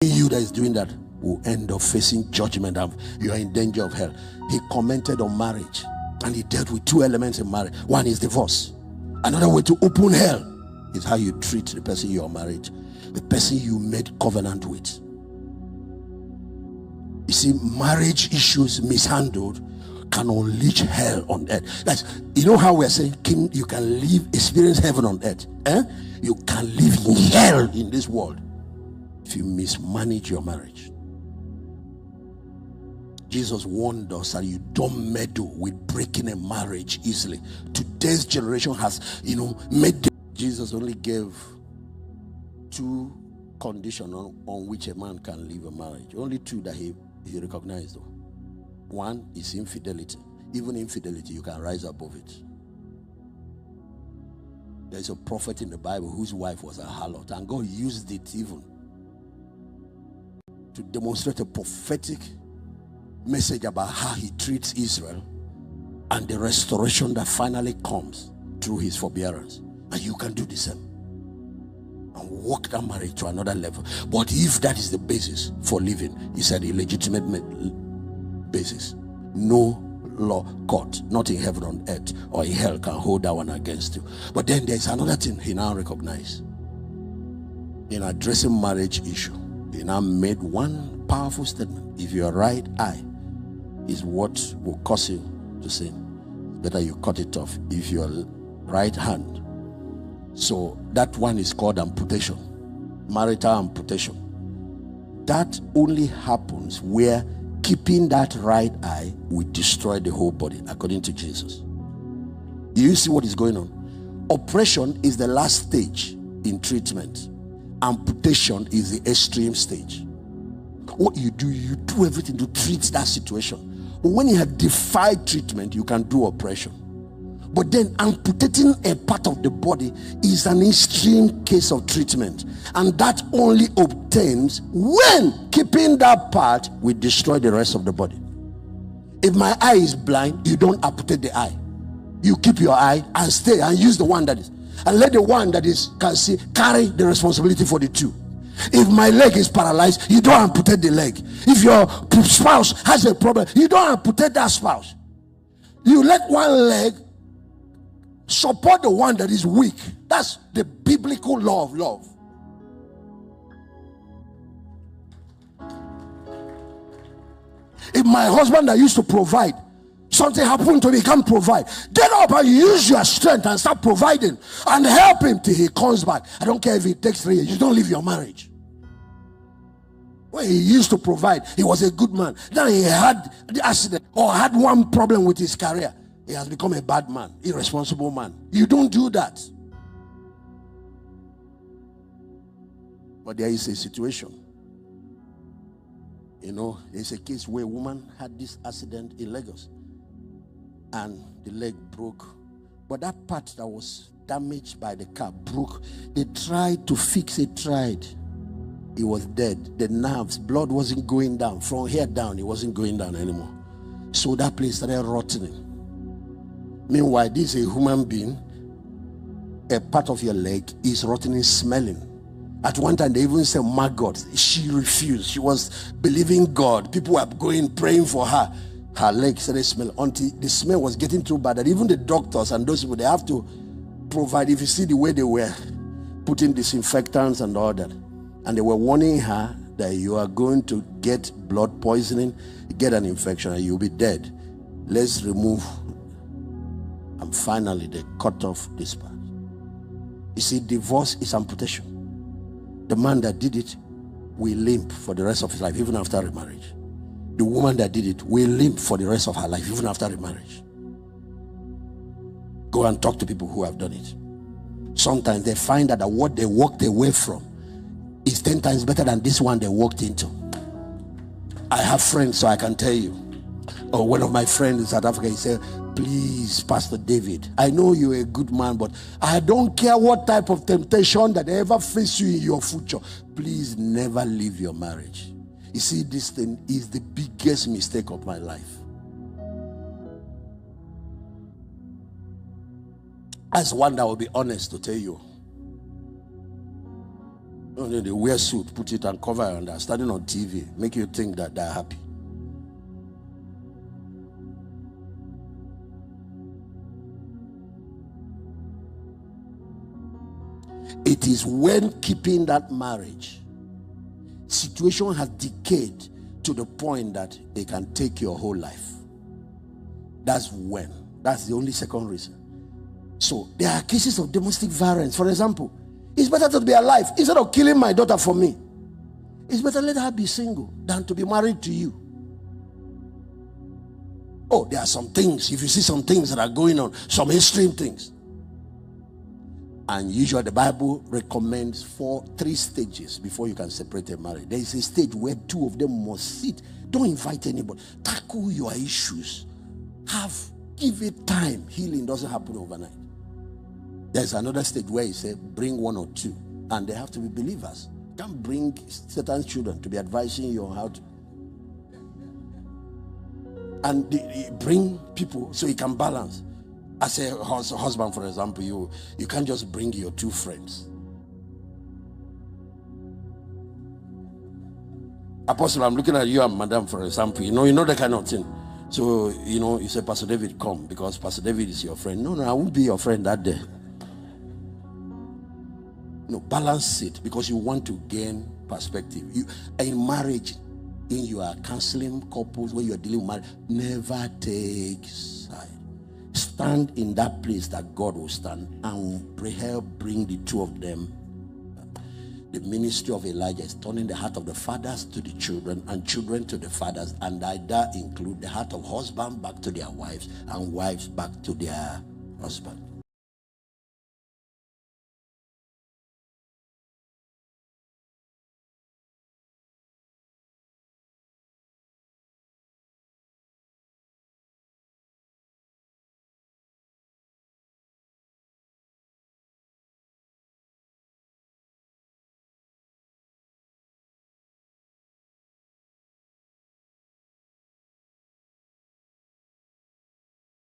You that is doing that will end up facing judgment, and you are in danger of hell. He commented on marriage, and he dealt with two elements in marriage. One is divorce. Another way to open hell is how you treat the person you are married, the person you made covenant with. You see, marriage issues mishandled can unleash hell on earth. That's, you know how we're saying you can experience heaven on earth. You can live in hell in this world if you mismanage your marriage. Jesus warned us that you don't meddle with breaking a marriage easily. Today's generation has, made. Jesus only gave two conditions on which a man can leave a marriage. Only two that he recognized, though. One is infidelity. Even infidelity, you can rise above it. There's a prophet in the Bible whose wife was a harlot, and God used it even to demonstrate a prophetic message about how he treats Israel and the restoration that finally comes through his forbearance. And you can do the same and walk that marriage to another level. But if that is the basis for living, he said, illegitimate basis, no law court, not in heaven on earth or in hell, can hold that one against you. But then there's another thing he now recognized in addressing marriage issue. He now made one powerful statement: if your right eye is what will cause you to sin, better you cut it off. If your right hand, so that one is called amputation, marital amputation. That only happens where keeping that right eye will destroy the whole body, according to Jesus. You see what is going on? Operation is the last stage in treatment. Amputation is the extreme stage. What you do everything to treat that situation. But when you have defied treatment, you can do operation. But then amputating a part of the body is an extreme case of treatment, and that only obtains when keeping that part will destroy the rest of the body. If my eye is blind, you don't amputate the eye. You keep your eye and stay and use the one that is, and let the one that is can see carry the responsibility for the two. If my leg is paralyzed, you don't amputate the leg. If your spouse has a problem, you don't amputate that spouse. You let one leg support the one that is weak. That's the biblical law of love. If my husband that used to provide, something happened to me, he can't provide, get up and use your strength and start providing and help him till he comes back. I don't care if it takes 3 years. You don't leave your marriage. When he used to provide, he was a good man. Now he had the accident or had one problem with his career. He has become a bad man, irresponsible man. You don't do that. But there is a situation. There's a case where a woman had this accident in Lagos and the leg broke. But that part that was damaged by the car broke. They tried to fix it, It was dead. The nerves, blood wasn't going down. From here down, it wasn't going down anymore. So that place started rotting. Meanwhile, this is a human being. A part of your leg is rotting, smelling. At one time, they even said, maggot. She refused. She was believing God. People were going, praying for her. Her leg started smelling until the smell was getting too bad that even the doctors and those people, they have to provide. If you see the way they were putting disinfectants and all that, and they were warning her that you are going to get blood poisoning, get an infection, and you'll be dead. Let's remove. And finally, they cut off this part. You see, divorce is amputation. The man that did it will limp for the rest of his life, even after remarriage. The woman that did it will limp for the rest of her life, even after remarriage. Go and talk to people who have done it. Sometimes they find that what they walked away from is 10 times better than this one they walked into. I have friends, so I can tell you. Or one of my friends in South Africa, he said, please, Pastor David, I know you're a good man, but I don't care what type of temptation that ever face you in your future. Please never leave your marriage. You see, this thing is the biggest mistake of my life. As one that will be honest to tell you, No, they wear suit, put it and cover and they're standing on TV, make you think that they're happy. It is when keeping that marriage, situation has decayed to the point that it can take your whole life. That's when. That's the only second reason. So there are cases of domestic violence. For example, it's better to be alive instead of killing my daughter for me. It's better let her be single than to be married to you. Oh, there are some things. If you see some things that are going on, some extreme things. And usually the Bible recommends 3 stages before you can separate a marriage. There is a stage where 2 of them must sit. Don't invite anybody. Tackle your issues. Give it time. Healing doesn't happen overnight. There's another stage where he said, bring 1 or 2. And they have to be believers. You can't bring certain children to be advising you on how to. And bring people so you can balance. As a husband, for example, you can't just bring your 2 friends. Apostle, I'm looking at you and Madam, for example. You know that kind of thing. So, you say, Pastor David, come, because Pastor David is your friend. No, I won't be your friend that day. No, balance it, because you want to gain perspective. In marriage, when you are counseling couples, when you are dealing with marriage, never take side. Stand in that place that God will stand and help bring the 2 of them. The ministry of Elijah is turning the heart of the fathers to the children and children to the fathers, and that include the heart of husband back to their wives and wives back to their husband.